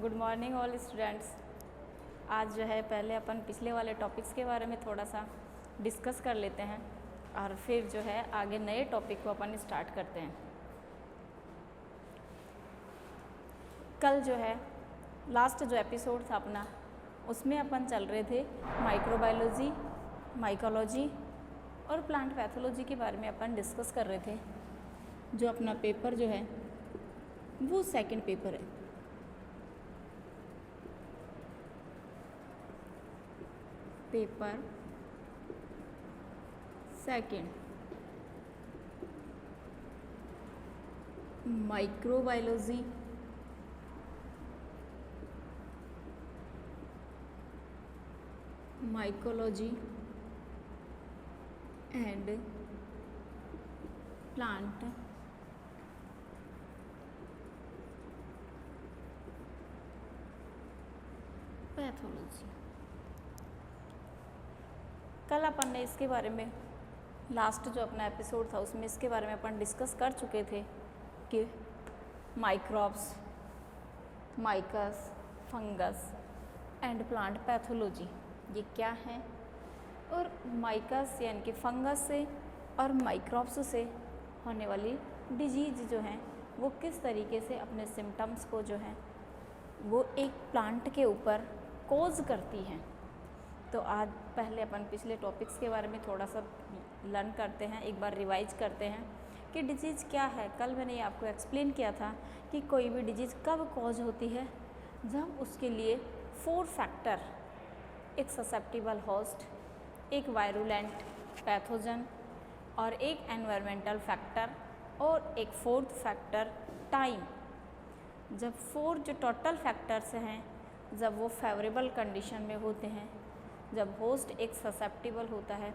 Good morning all students. आज जो है पहले अपन पिछले वाले टॉपिक्स के बारे में थोड़ा सा डिस्कस कर लेते हैं और फिर जो है आगे नए टॉपिक को अपन स्टार्ट करते हैं। कल जो है लास्ट जो एपिसोड था अपना, उसमें अपन चल रहे थे माइक्रोबायोलॉजी, माइकोलॉजी और प्लांट पैथोलॉजी के बारे में अपन डिस्कस कर रहे थे। जो अपना पेपर जो है वो सेकंड पेपर है। Paper second, microbiology, mycology and plant pathology. कल अपन ने इसके बारे में लास्ट जो अपना एपिसोड था उसमें इसके बारे में अपन डिस्कस कर चुके थे कि माइक्रोब्स, माइकस, फंगस एंड प्लांट पैथोलॉजी ये क्या है, और माइकस यानी कि फंगस से और माइक्रोब्स से होने वाली डिजीज जो है वो किस तरीके से अपने सिम्टम्स को जो है वो एक प्लांट के ऊपर कोज करती हैं। तो आज पहले अपन पिछले टॉपिक्स के बारे में थोड़ा सा लर्न करते हैं, एक बार रिवाइज करते हैं कि डिजीज़ क्या है। कल मैंने आपको एक्सप्लेन किया था कि कोई भी डिजीज़ कब कॉज होती है, जब उसके लिए 4 फैक्टर, एक ससेप्टिबल होस्ट, एक वायरुलेंट पैथोजन और एक एनवायरमेंटल फैक्टर और एक 4th फैक्टर टाइम। जब 4 जो टोटल फैक्टर्स हैं जब वो फेवरेबल कंडीशन में होते हैं, जब होस्ट एक ससेप्टिबल होता है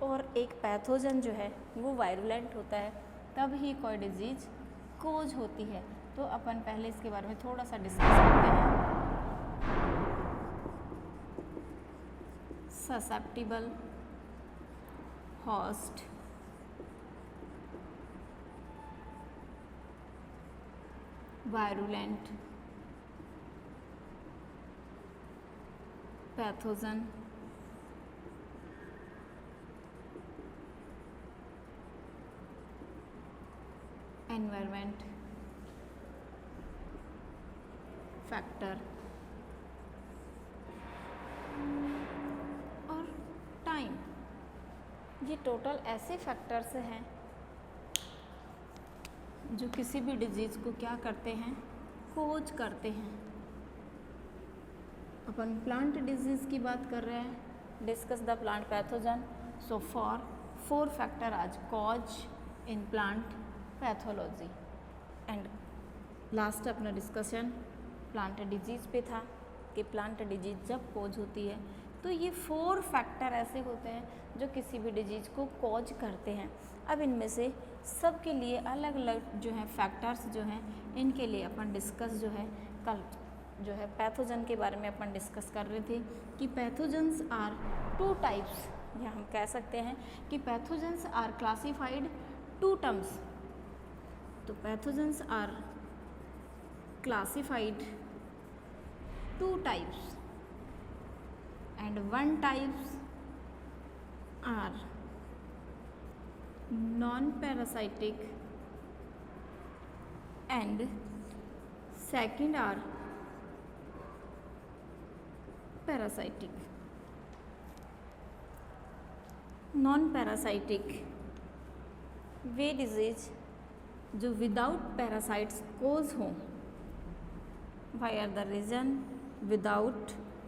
और एक पैथोजन जो है वो वायरुलेंट होता है, तब ही कोई डिजीज कोज होती है। तो अपन पहले इसके बारे में थोड़ा सा डिस्कस करते हैं। Susceptible host, virulent pathogen, environment factor और टाइम। ये टोटल ऐसे फैक्टर्स हैं जो किसी भी डिजीज़ को क्या करते हैं, कोज करते हैं। अपन प्लांट डिजीज़ की बात कर रहे हैं, discuss the plant pathogen. So for 4 factor आज cause in plant pathology. And last अपना डिस्कशन प्लांट डिजीज़ पे था कि प्लांट डिजीज़ जब कॉज होती है तो ये 4 फैक्टर ऐसे होते हैं जो किसी भी डिजीज़ को कॉज करते हैं। अब इनमें से सब के लिए अलग अलग जो है फैक्टर्स जो हैं, इनके लिए अपन डिस्कस जो है कल जो है पैथोजन के बारे में अपन डिस्कस कर रहे थे कि पैथोजन्स आर 2 टाइप्स, या हम कह सकते हैं कि पैथोजन्स आर क्लासिफाइड 2 टर्म्स। तो pathogens are classified 2 types and 1 types are non-parasitic and second are parasitic. Non-parasitic वे डिजीज जो विदाउट पैरासाइट्स कोज हों। Why are the reason without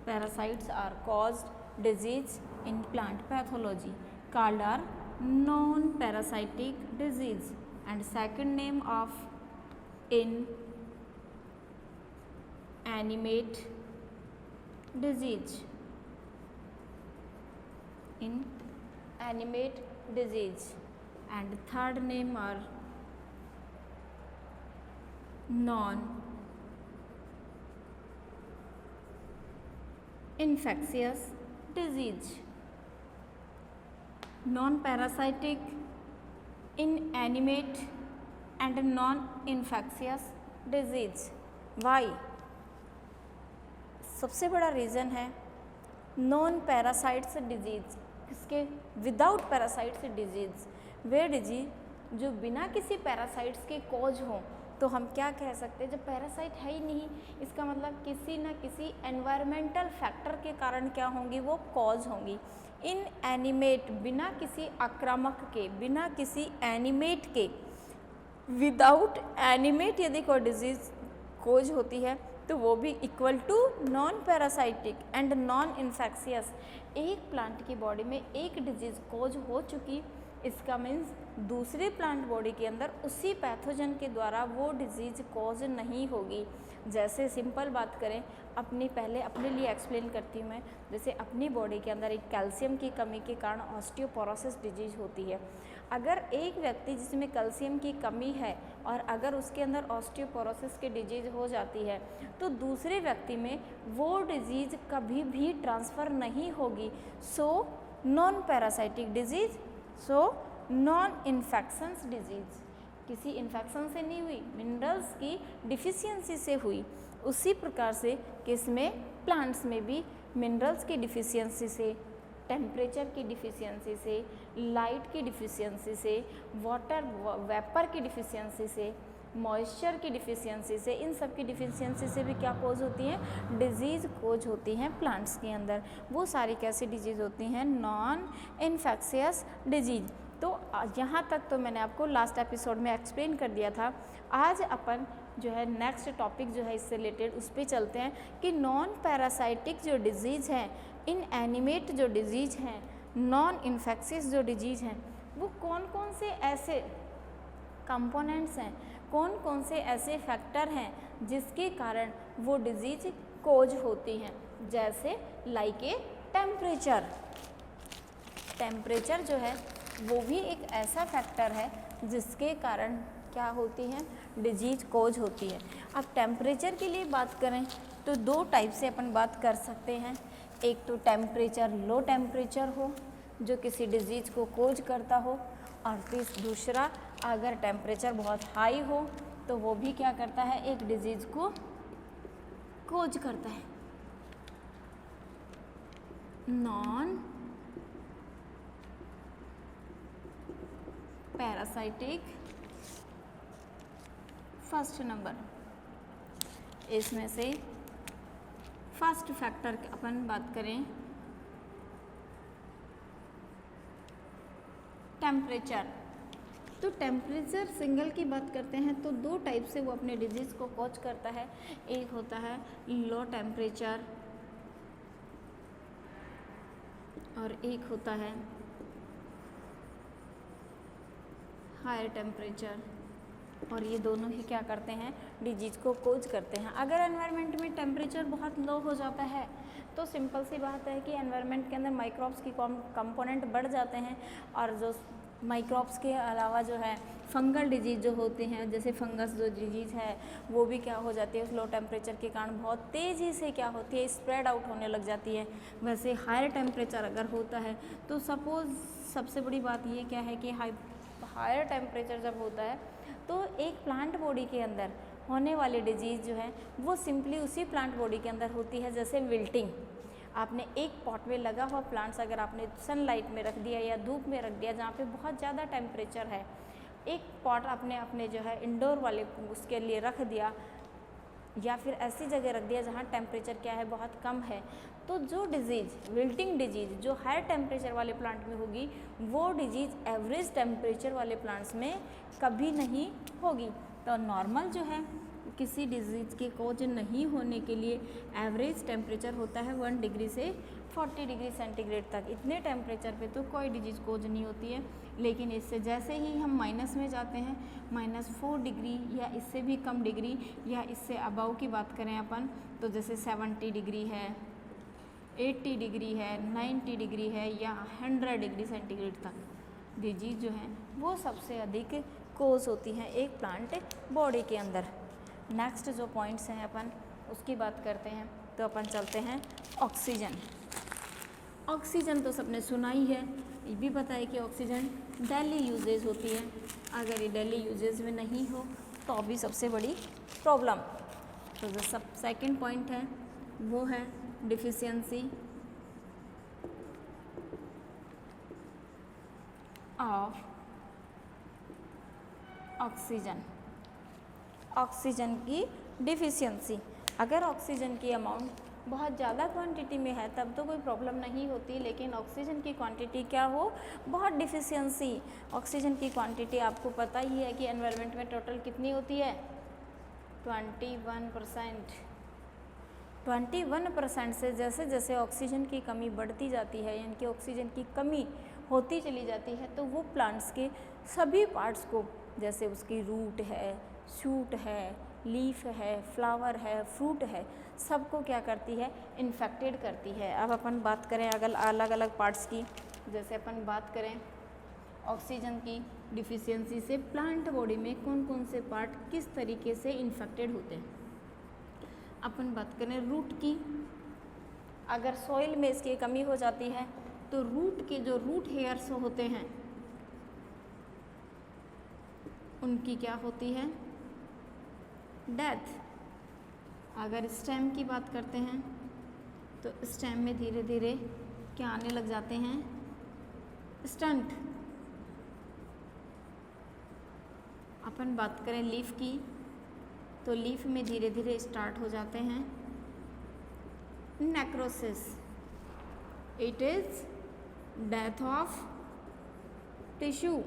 parasites are caused disease in plant pathology called are non-parasitic disease, and second name of inanimate disease, inanimate disease, and third name are non infectious disease. Non-parasitic, inanimate and non-infectious disease. Why? सबसे बड़ा reason है non parasites disease, इसके without parasites disease, वे disease जो बिना किसी parasites के cause हों। तो हम क्या कह सकते हैं, जब पैरासाइट है ही नहीं, इसका मतलब किसी न किसी एनवायरमेंटल फैक्टर के कारण क्या होंगी, वो कॉज होंगी। इन एनिमेट, बिना किसी आक्रामक के, बिना किसी एनिमेट के, विदाउट एनिमेट यदि कोई डिजीज कॉज होती है तो वो भी equal to non parasitic and non infectious. एक प्लांट की बॉडी में एक डिजीज कॉज हो चुकी, इसका मीन्स दूसरे प्लांट बॉडी के अंदर उसी पैथोजन के द्वारा वो डिजीज कॉज नहीं होगी। जैसे सिंपल बात करें, पहले अपने लिए एक्सप्लेन करती हूँ मैं। जैसे अपनी बॉडी के अंदर एक कैल्शियम की कमी के कारण ऑस्टियोपोरोसिस डिजीज होती है। अगर एक व्यक्ति जिसमें कैल्शियम की कमी है और अगर उसके अंदर ऑस्टियोपोरोसिस की डिजीज हो जाती है तो दूसरे व्यक्ति में वो डिजीज कभी भी ट्रांसफ़र नहीं होगी। So non parasitic disease, so non infections disease, किसी इन्फेक्शन से नहीं हुई, मिनरल्स की डिफिशियंसी से हुई। उसी प्रकार से किसमें, प्लांट्स में भी मिनरल्स की डिफिशियंसी से, टेम्परेचर की डिफिशियंसी से, लाइट की डिफिशियंसी से, वाटर वेपर की डिफिशियंसी से, मॉइस्चर की डिफिशियंसी से, इन सब की डिफिशियंसी से भी क्या कोज होती हैं, डिजीज़ कोज होती हैं प्लांट्स के अंदर। वो सारी कैसी डिजीज़ होती हैं, नॉन इन्फेक्शियस डिजीज। तो यहाँ तक तो मैंने आपको लास्ट एपिसोड में एक्सप्लेन कर दिया था। आज अपन जो है नेक्स्ट टॉपिक जो है इससे रिलेटेड उस पर चलते हैं कि नॉन पैरासाइटिक जो डिजीज़ हैं, इन एनिमेट जो डिजीज़ हैं, नॉन इन्फेक्शियस जो डिजीज़ हैं, वो कौन कौन से ऐसे कंपोनेंट्स हैं, कौन कौन से ऐसे फैक्टर हैं जिसके कारण वो डिजीज कोज होती हैं। जैसे लाइक ए टेम्परेचर, टेम्परेचर जो है वो भी एक ऐसा फैक्टर है जिसके कारण क्या होती हैं, डिजीज कोज होती है। अब टेम्परेचर के लिए बात करें तो दो टाइप से अपन बात कर सकते हैं। एक तो टेम्परेचर लो टेम्परेचर हो जो किसी डिजीज को कोज करता हो, और दूसरा अगर टेम्परेचर बहुत हाई हो तो वो भी क्या करता है, एक डिजीज को कोज करता है। नॉन पैरासाइटिक फर्स्ट नंबर, इसमें से फर्स्ट फैक्टर अपन बात करें टेम्परेचर। तो टेम्परेचर सिंगल की बात करते हैं तो दो टाइप से वो अपने डिजीज़ को कॉज करता है। एक होता है लो टेम्परेचर और एक होता है हायर टेम्परेचर, और ये दोनों ही क्या करते हैं, डिजीज़ को कोज करते हैं। अगर एनवायरनमेंट में टेम्परेचर बहुत लो हो जाता है तो सिंपल सी बात है कि एनवायरनमेंट के अंदर माइक्रोब्स की कंपोनेंट बढ़ जाते हैं, और जो माइक्रोब्स के अलावा जो है फंगल डिजीज़ जो होते हैं, जैसे फंगस जो डिजीज़ है वो भी क्या हो जाती है, उस लो टेम्परेचर के कारण बहुत तेज़ी से क्या होती है, स्प्रेड आउट होने लग जाती है। वैसे हायर टेम्परेचर अगर होता है तो सपोज़ सबसे बड़ी बात ये क्या है कि हायर टेम्परेचर जब होता है तो एक प्लांट बॉडी के अंदर होने वाली डिजीज़ जो है वो सिंपली उसी प्लांट बॉडी के अंदर होती है। जैसे विल्टिंग, आपने एक पॉट में लगा हुआ प्लांट्स अगर आपने सनलाइट में रख दिया या धूप में रख दिया जहाँ पे बहुत ज़्यादा टेम्परेचर है, एक पॉट आपने अपने जो है इंडोर वाले उसके लिए रख दिया या फिर ऐसी जगह रख दिया जहाँ टेम्परेचर क्या है, बहुत कम है, तो जो डिजीज़ विल्टिंग डिजीज़ जो हायर टेम्परेचर वाले प्लांट में होगी वो डिजीज़ एवरेज टेम्परेचर वाले प्लांट्स में कभी नहीं होगी। तो नॉर्मल जो है किसी डिजीज़ के कोज नहीं होने के लिए एवरेज टेम्परेचर होता है 1 डिग्री से 40 डिग्री सेंटीग्रेड तक। इतने टेम्परेचर पे तो कोई डिजीज़ कोज नहीं होती है। लेकिन इससे जैसे ही हम माइनस में जाते हैं, -4 डिग्री या इससे भी कम डिग्री या इससे अबव की बात करें अपन, तो जैसे 70 डिग्री है, 80 डिग्री है, 90 डिग्री है या 100 डिग्री सेंटीग्रेड तक डिजीज़ जो है वो सबसे अधिक कोज होती हैं एक प्लांट बॉडी के अंदर। नेक्स्ट जो पॉइंट्स हैं अपन उसकी बात करते हैं तो अपन चलते हैं ऑक्सीजन। ऑक्सीजन तो सबने सुना ही है, ये भी पता है कि ऑक्सीजन डेली यूजेज होती है। अगर ये डेली यूजेज में नहीं हो तो भी सबसे बड़ी प्रॉब्लम। तो जो सब सेकंड पॉइंट है वो है डिफिशियंसी ऑफ ऑक्सीजन। ऑक्सीजन की डिफिशियंसी, अगर ऑक्सीजन की अमाउंट बहुत ज़्यादा क्वांटिटी में है तब तो कोई प्रॉब्लम नहीं होती, लेकिन ऑक्सीजन की क्वांटिटी क्या हो, बहुत डिफिशियंसी। ऑक्सीजन की क्वांटिटी आपको पता ही है कि एनवायरनमेंट में टोटल कितनी होती है, 21%। 21% से जैसे जैसे ऑक्सीजन की कमी बढ़ती जाती है, यानी कि ऑक्सीजन की कमी होती चली जाती है, तो वो प्लांट्स के सभी पार्ट्स को, जैसे उसकी रूट है, शूट है, लीफ है, फ्लावर है, फ्रूट है, सबको क्या करती है, इन्फेक्टेड करती है। अब अपन बात करें अगर अलग अलग पार्ट्स की, जैसे अपन बात करें ऑक्सीजन की डिफिशियंसी से प्लांट बॉडी में कौन कौन से पार्ट किस तरीके से इन्फेक्टेड होते हैं। अपन बात करें रूट की, अगर सॉइल में इसकी कमी हो जाती है तो रूट के जो रूट हेयर्स होते हैं उनकी क्या होती है, डेथ। अगर स्टेम की बात करते हैं तो स्टेम में धीरे धीरे क्या आने लग जाते हैं, स्टंट। अपन बात करें लीफ की तो लीफ में धीरे धीरे स्टार्ट हो जाते हैं necrosis. It is death of tissue.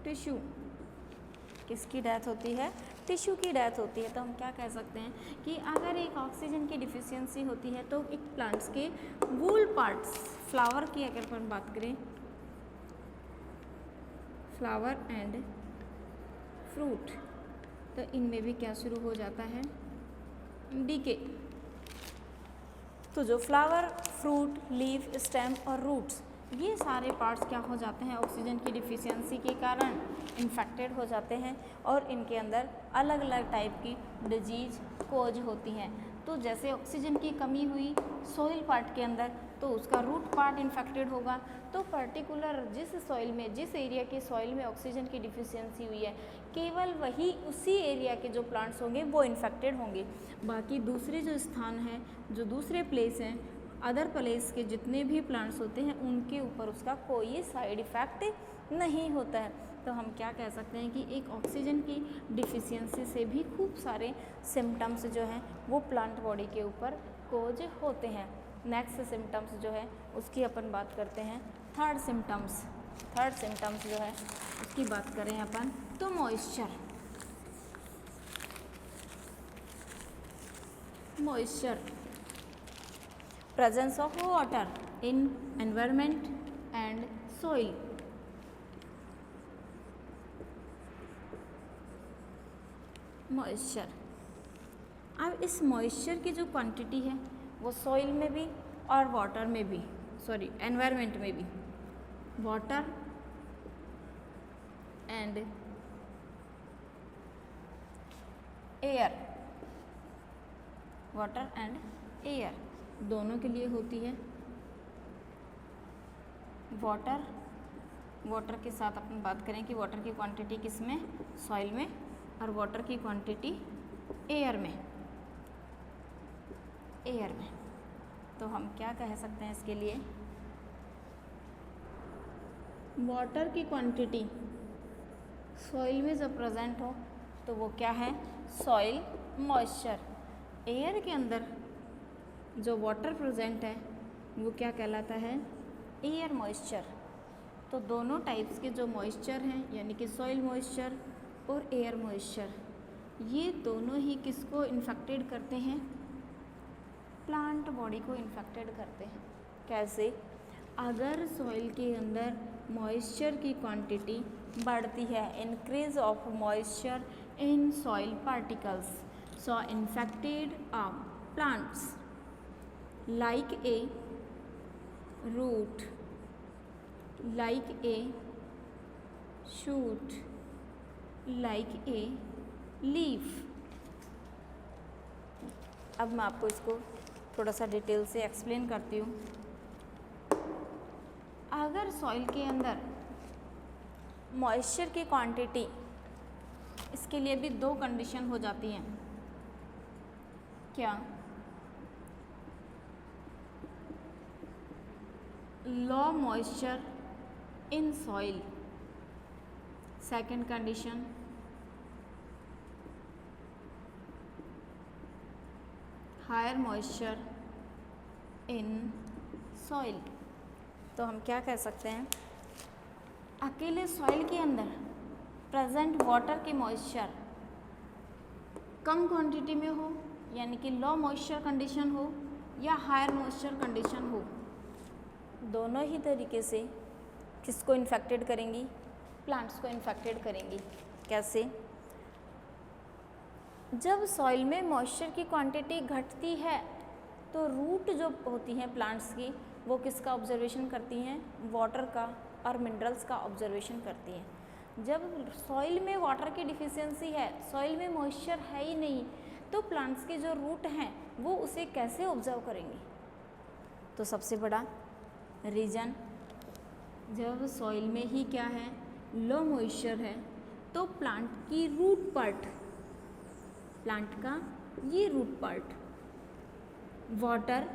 Tissue किसकी डेथ होती है, टिश्यू की डेथ होती है। तो हम क्या कह सकते हैं कि अगर एक ऑक्सीजन की डिफिशियंसी होती है तो एक प्लांट्स के वूल पार्ट्स, फ्लावर की अगर अपन बात करें, फ्लावर एंड फ्रूट, तो इनमें भी क्या शुरू हो जाता है, डीके। तो जो फ्लावर, फ्रूट, लीफ, स्टेम और रूट्स, ये सारे पार्ट्स क्या हो जाते हैं, ऑक्सीजन की डिफिशियंसी के कारण इन्फेक्टेड हो जाते हैं और इनके अंदर अलग अलग टाइप की डिजीज कोज होती हैं। तो जैसे ऑक्सीजन की कमी हुई सॉइल पार्ट के अंदर तो उसका रूट पार्ट इन्फेक्टेड होगा। तो पर्टिकुलर जिस सॉइल में, जिस एरिया के सॉइल में ऑक्सीजन की डिफिशियंसी हुई है, केवल वही उसी एरिया के जो प्लांट्स होंगे वो इन्फेक्टेड होंगे। बाकी दूसरे जो स्थान हैं, जो दूसरे प्लेस हैं, अदर प्लेस के जितने भी प्लांट्स होते हैं उनके ऊपर उसका कोई साइड इफ़ेक्ट नहीं होता है। तो हम क्या कह सकते हैं कि एक ऑक्सीजन की डिफिशियंसी से भी खूब सारे सिम्टम्स जो हैं वो प्लांट बॉडी के ऊपर कोज होते हैं। नेक्स्ट सिम्टम्स जो है उसकी अपन बात करते हैं, थर्ड सिम्टम्स। थर्ड सिम्टम्स जो है उसकी बात करें अपन तो moisture. Moisture, presence of water in environment and soil। Moisture, अब इस मॉइस्चर की जो क्वांटिटी है वो सॉइल में भी और वाटर में भी, सॉरी एनवायरनमेंट में भी, water and air, water and air दोनों के लिए होती है। वाटर के साथ अपन बात करें कि वाटर की क्वांटिटी किस में, सॉइल में, और वाटर की क्वांटिटी एयर में, एयर में। तो हम क्या कह सकते हैं इसके लिए, वाटर की क्वांटिटी सॉइल में जब प्रेजेंट हो तो वो क्या है, सॉइल मॉइस्चर। एयर के अंदर जो वाटर प्रेजेंट है वो क्या कहलाता है, एयर मॉइस्चर। तो दोनों टाइप्स के जो मॉइस्चर हैं, यानी कि सॉइल मॉइस्चर और एयर मॉइस्चर, ये दोनों ही किसको इन्फेक्टेड करते हैं, प्लांट बॉडी को इन्फेक्टेड करते हैं। कैसे, अगर सॉइल के अंदर मॉइस्चर की क्वांटिटी बढ़ती है, increase of moisture in soil particles, so infected plants like a root, like a shoot, like a leaf। अब मैं आपको इसको थोड़ा सा डिटेल से एक्सप्लेन करती हूँ। अगर सॉइल के अंदर मॉइस्चर की क्वांटिटी इसके लिए भी दो कंडीशन हो जाती हैं। क्या? Low moisture in soil, second condition higher moisture in soil. तो हम क्या कह सकते हैं, अकेले सॉइल के अंदर प्रेजेंट वाटर की मॉइस्चर कम क्वांटिटी में हो, यानी कि लो मॉइस्चर कंडीशन हो, या हायर मॉइस्चर कंडीशन हो, दोनों ही तरीके से किसको इन्फेक्टेड करेंगी, प्लांट्स को इन्फेक्टेड करेंगी। कैसे? जब सॉइल में मॉइस्चर की क्वांटिटी घटती है तो रूट जो होती हैं प्लांट्स की, वो किसका ऑब्जर्वेशन करती हैं, वाटर का और मिनरल्स का ऑब्जर्वेशन करती हैं। जब सॉइल में वाटर की डिफिशियंसी है, सॉइल में मॉइस्चर है ही नहीं, तो प्लांट्स के जो रूट हैं वो उसे कैसे ऑब्जर्व करेंगे? तो सबसे बड़ा रीजन, जब सॉइल में ही क्या है, लो मॉइस्चर है, तो प्लांट की रूट पार्ट, प्लांट का ये रूट पार्ट वाटर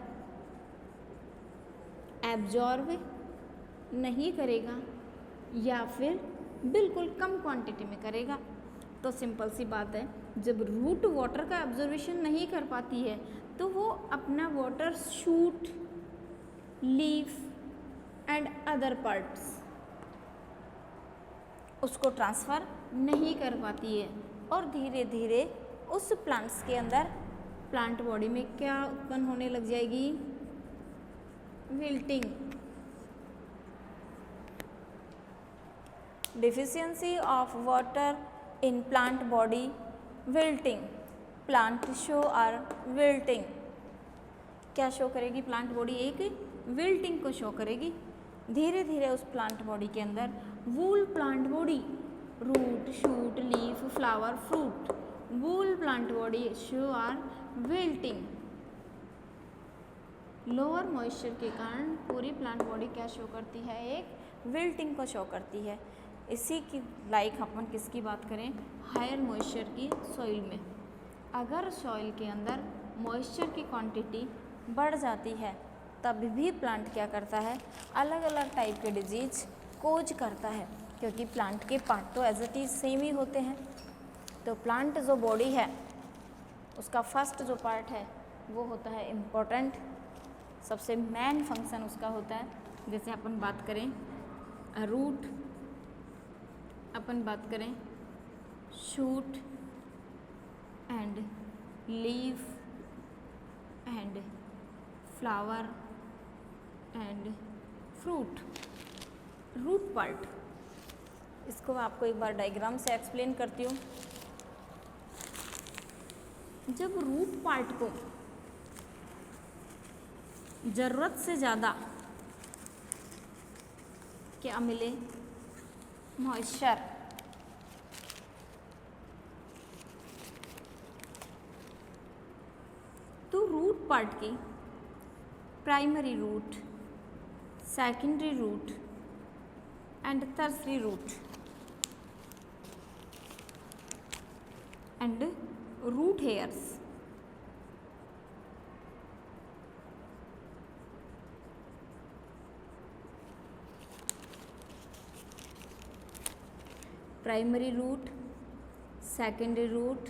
एब्जॉर्ब नहीं करेगा या फिर बिल्कुल कम क्वांटिटी में करेगा। तो सिंपल सी बात है, जब रूट वाटर का एब्जॉर्वेशन नहीं कर पाती है तो वो अपना water shoot, leaf and other parts उसको ट्रांसफ़र नहीं कर पाती है, और धीरे धीरे उस प्लांट्स के अंदर, प्लांट बॉडी में क्या उत्पन्न होने लग जाएगी, wilting. Deficiency of water in plant body, wilting. Plant show are wilting. क्या शो करेगी प्लांट बॉडी? एक विल्टिंग को शो करेगी। धीरे धीरे उस प्लांट बॉडी के अंदर whole plant body, root, shoot, leaf, flower, fruit, whole plant body show are wilting. Lower moisture के कारण पूरी प्लांट बॉडी क्या शो करती है, एक विल्टिंग को शो करती है। इसी की लाइक अपन किसकी बात करें, हायर मॉइस्चर की सॉइल में। अगर सॉइल के अंदर मॉइस्चर की क्वांटिटी बढ़ जाती है तब भी प्लांट क्या करता है, अलग अलग टाइप के डिजीज कोज करता है, क्योंकि प्लांट के पार्ट तो एज इट इज सेम ही होते हैं। तो प्लांट जो बॉडी है उसका फर्स्ट जो पार्ट है वो होता है इम्पोर्टेंट, सबसे मेन फंक्शन उसका होता है। जैसे अपन बात करें रूट, अपन बात करें shoot and leaf and flower and fruit, root part. इसको आपको एक बार डायग्राम से एक्सप्लेन करती हूँ। जब रूट पार्ट को ज़रूरत से ज़्यादा क्या मिले, मॉइस्चर, तो रूट पार्ट की primary root, secondary root and tertiary root and root hairs primary root, secondary root,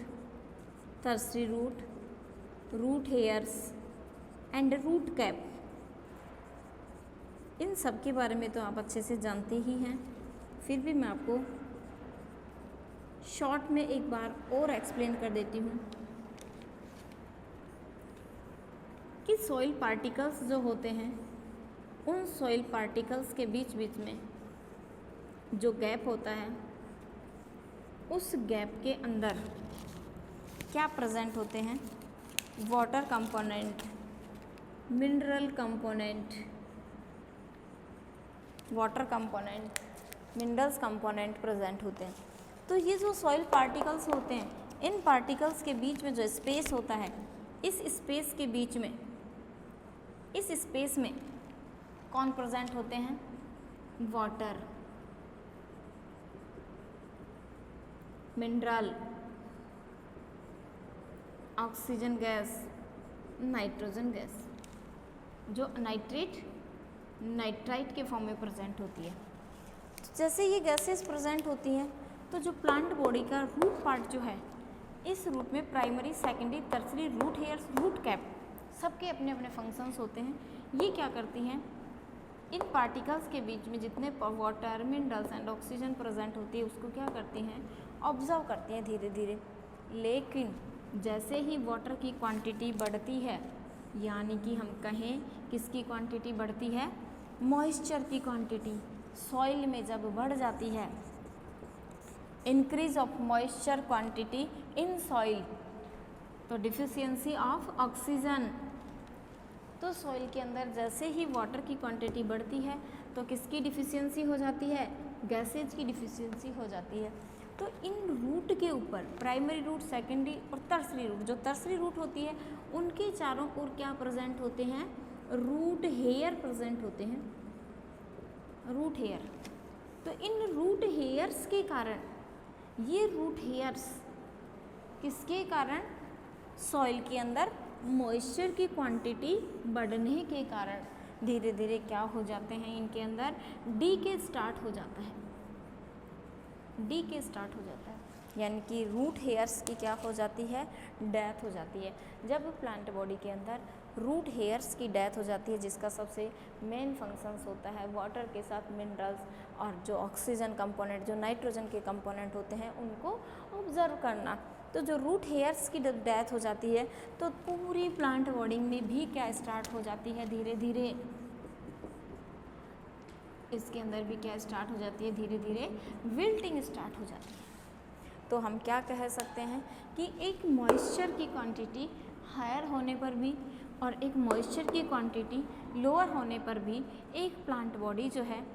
tertiary root, root hairs and root cap. इन सब के बारे में तो आप अच्छे से जानते ही हैं, फिर भी मैं आपको शॉर्ट में एक बार और एक्सप्लेन कर देती हूँ कि सॉइल पार्टिकल्स जो होते हैं, उन सॉइल पार्टिकल्स के बीच बीच में जो गैप होता है, उस गैप के अंदर क्या प्रेजेंट होते हैं, water component, mineral component, water component, minerals component present होते हैं। तो ये जो सॉइल पार्टिकल्स होते हैं, इन पार्टिकल्स के बीच में जो स्पेस होता है, इस स्पेस के बीच में, इस स्पेस में कौन प्रेजेंट होते हैं, water. Mineral, oxygen gas, nitrogen gas, जो नाइट्राइट के फॉर्म में प्रेजेंट होती है। जैसे ये गैसेस प्रेजेंट होती हैं तो जो प्लांट बॉडी का रूट पार्ट जो है, इस रूट में primary, secondary, tertiary, root hairs, root cap, सबके अपने अपने फंक्शंस होते हैं। ये क्या करती हैं, इन पार्टिकल्स के बीच में जितने water, minerals and oxygen present होती है उसको क्या करती हैं, ऑब्जर्व करती हैं धीरे धीरे। लेकिन जैसे ही वाटर की क्वांटिटी बढ़ती है, यानी कि हम कहें किसकी क्वांटिटी बढ़ती है, मॉइस्चर की क्वांटिटी सॉइल में जब बढ़ जाती है, increase of moisture quantity in soil, तो डिफिशियंसी ऑफ ऑक्सीजन। तो सॉइल के अंदर जैसे ही वाटर की क्वांटिटी बढ़ती है तो किसकी डिफिशियंसी हो जाती है, गैसेज की डिफिशियंसी हो जाती है। तो इन रूट के ऊपर प्राइमरी रूट, सेकेंडरी और टर्सरी रूट, जो टर्सरी रूट होती है उनके चारों ओर क्या प्रेजेंट होते हैं, रूट हेयर प्रेजेंट होते हैं, रूट हेयर। तो इन रूट हेयर्स के कारण, ये रूट हेयर्स किसके कारण, सॉइल के अंदर मॉइस्चर की क्वांटिटी बढ़ने के कारण धीरे धीरे क्या हो जाते हैं, इनके अंदर डीके स्टार्ट हो जाता है, डीके स्टार्ट हो जाता है, यानी कि रूट हेयर्स की क्या हो जाती है, डेथ हो जाती है। जब प्लांट बॉडी के अंदर रूट हेयर्स की डेथ हो जाती है, जिसका सबसे मेन फंक्शंस होता है वाटर के साथ मिनरल्स और जो ऑक्सीजन कंपोनेंट, जो नाइट्रोजन के कंपोनेंट होते हैं उनको ऑब्जर्व करना। तो जो रूट हेयर्स की डेथ हो जाती है तो पूरी प्लांट बॉडी में भी क्या स्टार्ट हो जाती है, धीरे धीरे इसके अंदर भी क्या स्टार्ट हो जाती है, धीरे धीरे विल्टिंग स्टार्ट हो जाती है। तो हम क्या कह सकते हैं कि एक मॉइस्चर की क्वांटिटी हायर होने पर भी और एक मॉइस्चर की क्वांटिटी लोअर होने पर भी एक प्लांट बॉडी जो है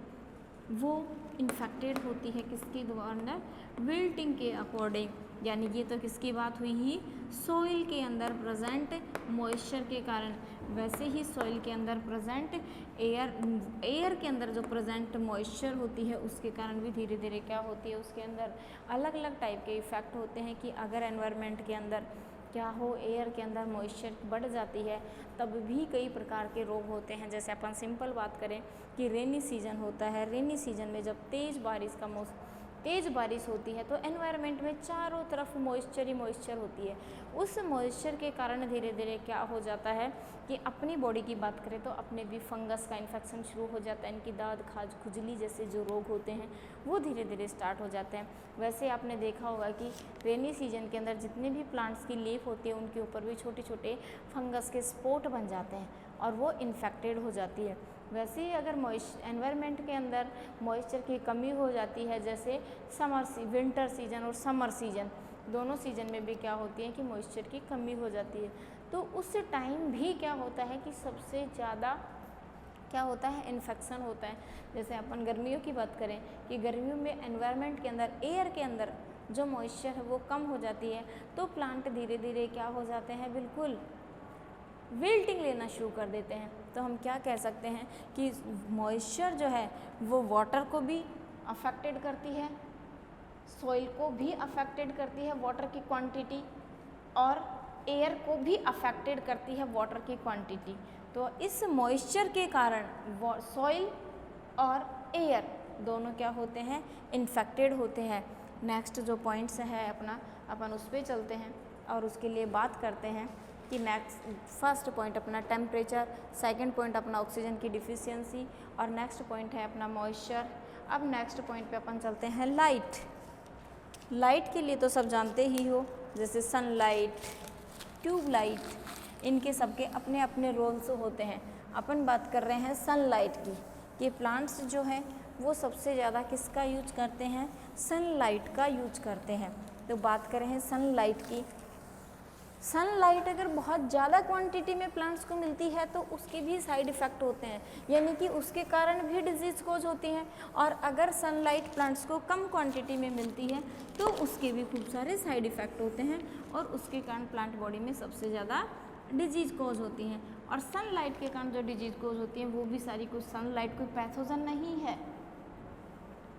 वो इन्फेक्टेड होती है, किसके द्वारा, विल्टिंग के अकॉर्डिंग। यानी ये तो किसकी बात हुई ही, सॉइल के अंदर प्रेजेंट मॉइस्चर के कारण। वैसे ही सॉइल के अंदर प्रेजेंट एयर के अंदर जो प्रेजेंट मॉइस्चर होती है उसके कारण भी धीरे धीरे क्या होती है, उसके अंदर अलग अलग टाइप के इफ़ेक्ट होते हैं। कि अगर एनवायरनमेंट के अंदर क्या हो, एयर के अंदर मॉइस्चर बढ़ जाती है तब भी कई प्रकार के रोग होते हैं। जैसे अपन सिंपल बात करें कि रेनी सीजन होता है, रेनी सीजन में जब तेज़ बारिश होती है तो एनवायरनमेंट में चारों तरफ मॉइस्चर ही मॉइस्चर होती है। उस मॉइस्चर के कारण धीरे धीरे क्या हो जाता है कि अपनी बॉडी की बात करें तो अपने भी फंगस का इन्फेक्शन शुरू हो जाता है, इनकी दाद, खाज, खुजली जैसे जो रोग होते हैं वो धीरे धीरे स्टार्ट हो जाते हैं। वैसे आपने देखा होगा कि रेनी सीजन के अंदर जितने भी प्लांट्स की लीफ होती है उनके ऊपर भी छोटे छोटे फंगस के स्पॉट बन जाते हैं और वो इन्फेक्टेड हो जाती है। वैसे ही अगर एनवायरनमेंट के अंदर मॉइस्चर की कमी हो जाती है, जैसे विंटर सीजन और समर सीजन, दोनों सीजन में भी क्या होती है कि मॉइस्चर की कमी हो जाती है, तो उस टाइम भी क्या होता है कि सबसे ज़्यादा क्या होता है, इन्फेक्शन होता है। जैसे अपन गर्मियों की बात करें कि गर्मियों में एनवायरनमेंट के अंदर, एयर के अंदर जो मॉइस्चर है वो कम हो जाती है तो प्लांट धीरे धीरे क्या हो जाते हैं, बिल्कुल विल्टिंग लेना शुरू कर देते हैं। तो हम क्या कह सकते हैं कि मॉइस्चर जो है वो वाटर को भी अफेक्टेड करती है, सॉइल को भी अफेक्टेड करती है वाटर की क्वांटिटी, और एयर को भी अफेक्टेड करती है वाटर की क्वांटिटी। तो इस मॉइस्चर के कारण सॉइल और एयर दोनों क्या होते हैं, इन्फेक्टेड होते हैं। नेक्स्ट जो पॉइंट्स है अपन उस पर चलते हैं और उसके लिए बात करते हैं कि फर्स्ट पॉइंट अपना टेम्परेचर, सेकंड पॉइंट अपना ऑक्सीजन की डिफिशियंसी और नेक्स्ट पॉइंट है अपना मॉइस्चर। अब नेक्स्ट पॉइंट पे अपन चलते हैं लाइट के लिए तो सब जानते ही हो, जैसे सनलाइट, ट्यूबलाइट, इनके सबके अपने अपने रोल्स होते हैं। अपन बात कर रहे हैं सनलाइट की, कि प्लांट्स जो है वो सबसे ज़्यादा किसका यूज करते हैं, सनलाइट का यूज करते हैं। तो बात करें हैं सनलाइट की, सनलाइट अगर बहुत ज़्यादा क्वांटिटी में प्लांट्स को मिलती है तो उसके भी साइड इफ़ेक्ट होते हैं, यानी कि उसके कारण भी डिजीज़ कोज होती हैं। और अगर सनलाइट प्लांट्स को कम क्वांटिटी में मिलती है तो उसके भी खूब सारे साइड इफ़ेक्ट होते हैं और उसके कारण प्लांट बॉडी में सबसे ज़्यादा डिजीज़ कोज होती हैं। और सनलाइट के कारण जो डिजीज़ कोज होती हैं वो भी सारी कुछ, सनलाइट कोई पैथोजन नहीं है,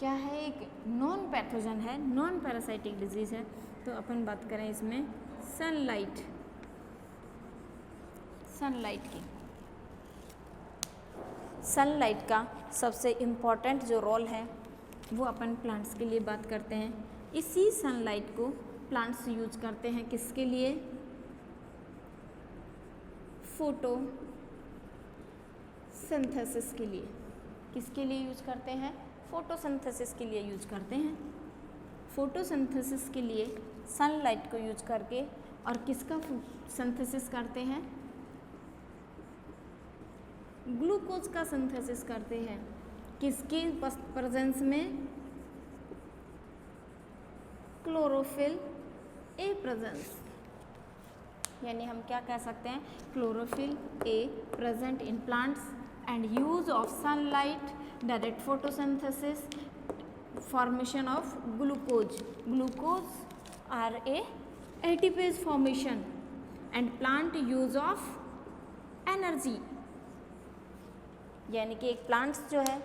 क्या है, एक नॉन पैथोजन है, नॉन पैरासाइटिक डिजीज़ है। तो अपन बात करें इसमें सनलाइट की। सनलाइट का सबसे इम्पॉर्टेंट जो रोल है वो अपन प्लांट्स के लिए बात करते हैं। इसी सनलाइट को प्लांट्स यूज करते हैं किसके लिए, फोटोसिंथेसिस के लिए। किसके लिए यूज करते हैं, फोटोसिंथेसिस के लिए यूज करते हैं। फोटोसिंथेसिस के लिए सनलाइट को यूज करके, और किसका सिंथेसिस करते हैं, ग्लूकोज का सिंथेसिस करते हैं। किसकी प्रेजेंस में, क्लोरोफिल ए प्रेजेंस। यानी हम क्या कह सकते हैं, chlorophyll A present in plants and use of sunlight, direct photosynthesis, formation of glucose are a ATPase formation and plant use of energy। यानी कि एक प्लांट्स जो है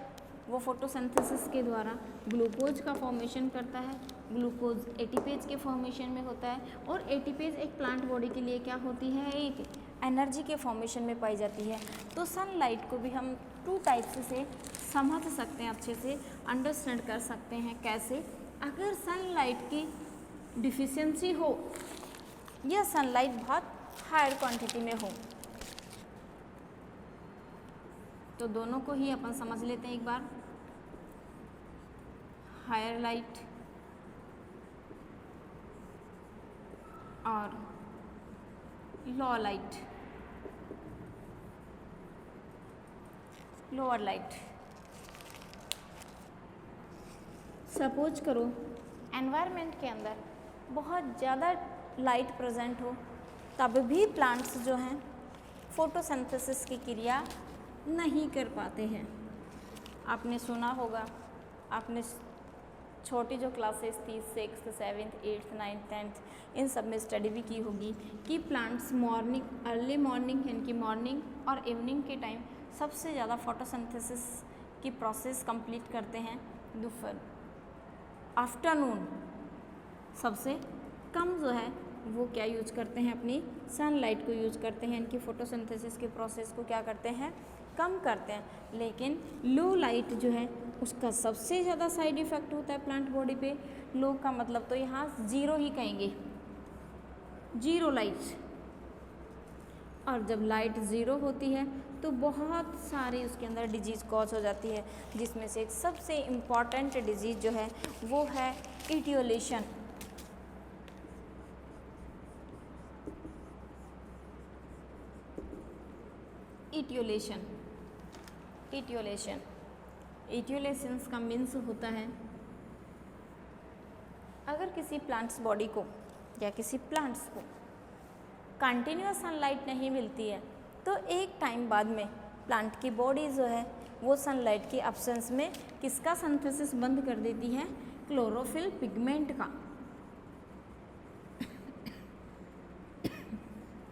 वो फोटोसिंथेसिस के द्वारा ग्लूकोज का फॉर्मेशन करता है। ग्लूकोज एटीपेज के फॉर्मेशन में होता है, और एटीपेज एक प्लांट बॉडी के लिए क्या होती है, एक एनर्जी के फॉर्मेशन में पाई जाती है। तो सनलाइट को भी हम 2 टाइप्स से समझ सकते हैं, अच्छे से अंडरस्टैंड कर सकते हैं। कैसे, अगर सनलाइट की डिफिशियंसी हो या सनलाइट बहुत हायर क्वांटिटी में हो, तो दोनों को ही अपन समझ लेते हैं एक बार। हायर लाइट और लो लाइट, लोअर लाइट। सपोज करो एनवायरनमेंट के अंदर बहुत ज़्यादा लाइट प्रेजेंट हो, तब भी प्लांट्स जो हैं फोटोसिंथेसिस की क्रिया नहीं कर पाते हैं। आपने सुना होगा, आपने छोटी जो क्लासेस थी 6th 7th 8th 9th 10th इन सब में स्टडी भी की होगी कि प्लांट्स मॉर्निंग, अर्ली मॉर्निंग यानी कि मॉर्निंग और इवनिंग के टाइम सबसे ज़्यादा फोटोसिंथेसिस की प्रोसेस कंप्लीट करते हैं। दोपहर, आफ्टरनून सबसे कम जो है वो क्या यूज करते हैं, अपनी सनलाइट को यूज करते हैं। इनकी फोटोसिंथेसिस के प्रोसेस को क्या करते हैं, कम करते हैं। लेकिन लो लाइट जो है उसका सबसे ज़्यादा साइड इफ़ेक्ट होता है प्लांट बॉडी पे। लो का मतलब तो यहाँ 0 ही कहेंगे, 0 लाइट। और जब लाइट 0 होती है तो बहुत सारी उसके अंदर डिजीज़ कॉज हो जाती है, जिसमें से एक सबसे इम्पॉर्टेंट डिजीज़ जो है वो है इटियोलेशन। इटियोलेशन का मीन्स होता है, अगर किसी प्लांट्स बॉडी को या किसी प्लांट्स को कंटिन्यूअस सनलाइट नहीं मिलती है, तो एक टाइम बाद में प्लांट की बॉडी जो है वो सनलाइट की एब्सेंस में किसका सिंथेसिस बंद कर देती है, क्लोरोफिल पिगमेंट का।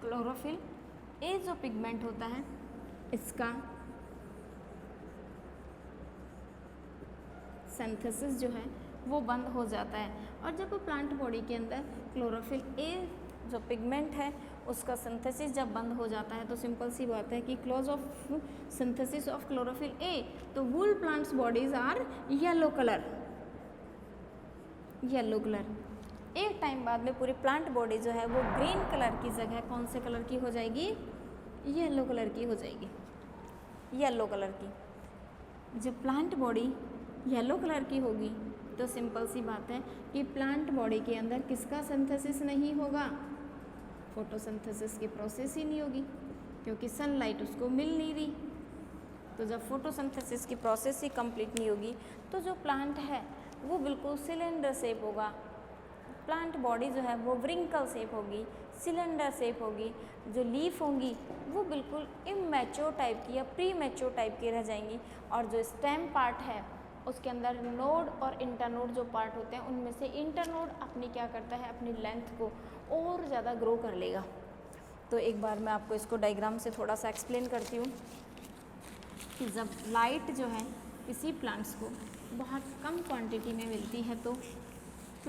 क्लोरोफिल ए जो पिगमेंट होता है इसका सिंथेसिस जो है वो बंद हो जाता है। और जब प्लांट बॉडी के अंदर क्लोरोफिल ए जो पिगमेंट है उसका सिंथेसिस जब बंद हो जाता है, तो सिंपल सी बात है कि close of synthesis of chlorophyll A, तो whole plants bodies are yellow colour. एक टाइम बाद में पूरी प्लांट बॉडी जो है वो ग्रीन कलर की जगह कौन से कलर की हो जाएगी, येलो कलर की हो जाएगी। येलो कलर की, जब प्लांट बॉडी येलो कलर की होगी तो सिंपल सी बात है कि प्लांट बॉडी के अंदर किसका सिंथेसिस नहीं होगा, फोटोसिंथेसिस की प्रोसेस ही नहीं होगी, क्योंकि सनलाइट उसको मिल नहीं रही। तो जब फोटोसिंथेसिस की प्रोसेस ही कंप्लीट नहीं होगी तो जो प्लांट है वो बिल्कुल सिलेंडर शेप होगा। प्लांट बॉडी जो है वो व्रिंकल शेप होगी, सिलेंडर शेप होगी। जो लीफ होंगी वो बिल्कुल इमैच्योर टाइप की या प्री मैच्योर टाइप की रह जाएंगी। और जो स्टेम पार्ट है उसके अंदर नोड और इंटरनोड जो पार्ट होते हैं, उनमें से इंटरनोड अपनी क्या करता है, अपनी लेंथ को और ज़्यादा ग्रो कर लेगा। तो एक बार मैं आपको इसको डायग्राम से थोड़ा सा एक्सप्लेन करती हूँ कि जब लाइट जो है किसी प्लांट्स को बहुत कम क्वांटिटी में मिलती है तो